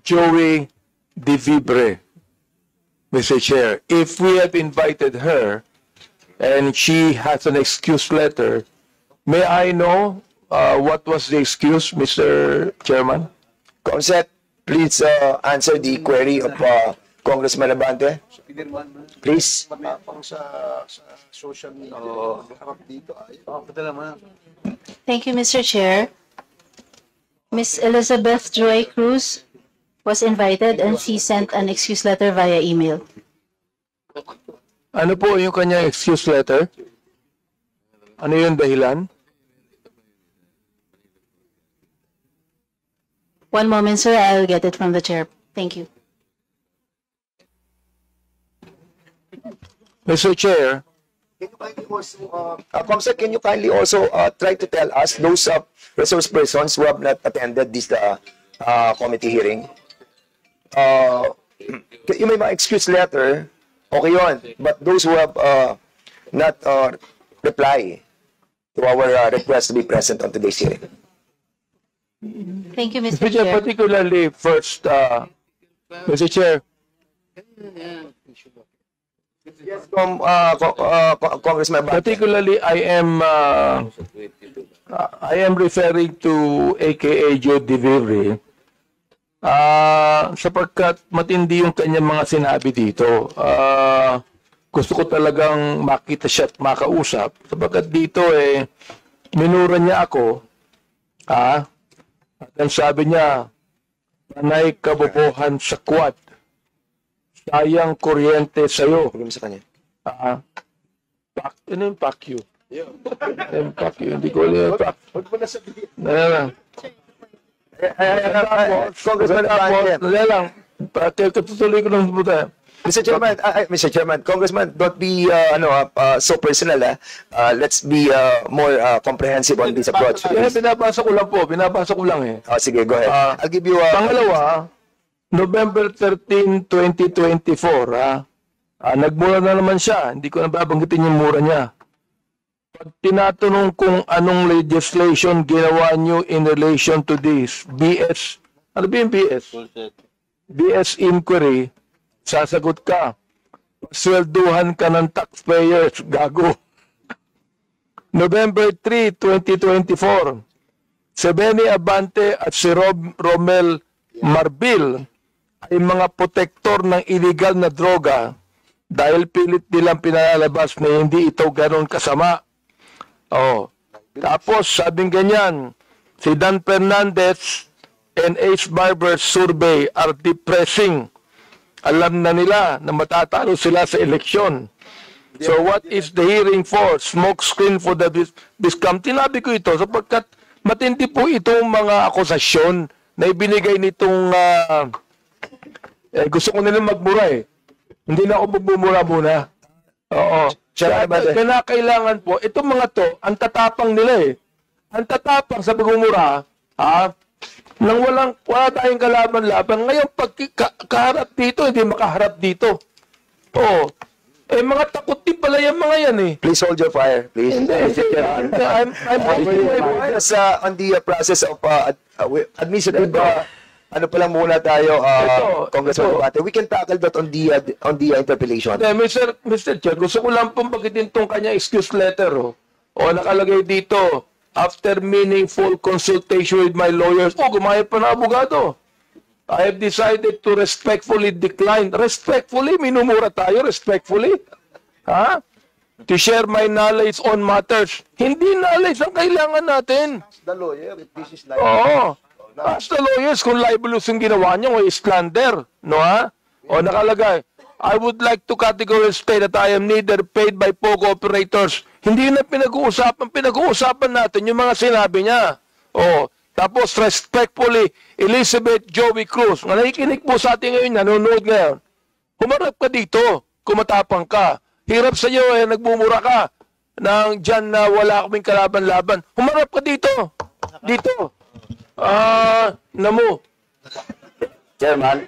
Joey De Vibre, Mr. Chair. If we have invited her and she has an excuse letter, may I know what was the excuse, Mr. Chairman? Comsec, please answer the query of Congressman Abante. Please. Thank you, Mr. Chair. Ms. Elizabeth Joy Cruz was invited and she sent an excuse letter via email. Ano po yung kanyang excuse letter? Ano yung dahilan? One moment, sir. I'll get it from the chair. Thank you. Mr. Chair, Can you kindly also, Comsec, can you kindly also try to tell us those resource persons who have not attended this committee hearing? You may excuse letter, okay yun, but those who have not reply to our request to be present on today's hearing. Thank you, Mr. Mr. Chair, Chair. particularly first, Mr. Chair, Yes, Congressman Abante. particularly I am referring to AKA Joe De Vibre sapagkat matindi yung kanyang mga sinabi dito. Gusto ko talagang makita siya at makausap sapagkat dito minura niya ako at ang sabi niya, panay kabobohan sa quad. Sayang kuryente sa'yo. Bigyan mo sa kanya. Ano yung pack you? Yung pack you. Hindi ko alam yung pack. Huwag mo na sabihin. Congressman Abante. Lang. Katutuloy ko lang pumunta. Mr. Chairman, Congressman, don't be so personal. Let's be more comprehensive on this approach. Binabasa ko lang po. Binabasa ko lang eh. Sige, go ahead. I'll give you Pangalawa, November 13, 2024, nagmura na naman siya. Hindi ko na babanggitin yung mura niya. Pag tinatanong kung anong legislation ginawa niyo in relation to this, BS, ano ba yung BS? BS inquiry, sasagot ka. Swelduhan ka ng taxpayers, gago. November 3, 2024, si Benny Abante at si Romel Marbil ay mga protektor ng illegal na droga dahil pilit nilang pinalalabas na hindi ito ganoon kasama. Tapos sabing ganyan, si Dan Fernandez and Ace Barber's survey are depressing. Alam na nila na matatalo sila sa eleksyon. So what is the hearing for? Smoke screen for the discount. Tinabi ko ito sapagkat matindi po itong mga akusasyon na ibinigay nitong gusto ko nila magmura eh. Hindi na ako magbumura muna. Oo. Kaya kailangan po, itong mga to, ang tatapang nila eh. Ang tatapang sa pagmumura, nang wala tayong kalaban-laban. Ngayon, pag kaharap dito, hindi makaharap dito. Oo. Mga takot din pala yung mga yan eh. Please hold your fire, please. I'm on the process of administrative, ano pa lang muna tayo, Congressman Abante. We can tackle that on the interpellation. Mr. Chair, gusto ko lang pong bagitin tong kanya excuse letter. Nakalagay dito, after meaningful consultation with my lawyers, gumaya pa na abogado. I have decided to respectfully decline. Respectfully? Minumura tayo, respectfully? To share my knowledge on matters. Hindi knowledge ang kailangan natin. The lawyer, if this is like... Ask the lawyers kung libelous yung ginawa niyo o slander. Nakalagay, I would like to categorically state that I am neither paid by POGO operators. Hindi na pinag-uusapan. Pinag-uusapan natin yung mga sinabi niya. Tapos, respectfully, Elizabeth Joey Cruz. Nakikinig po sa atin ngayon, nanonood ngayon. Humarap ka dito, kumatapang ka. Hirap sa iyo, nagmumura ka. Nang dyan na wala kaming kalaban-laban. Humarap ka dito. Dito. Namo. Chairman.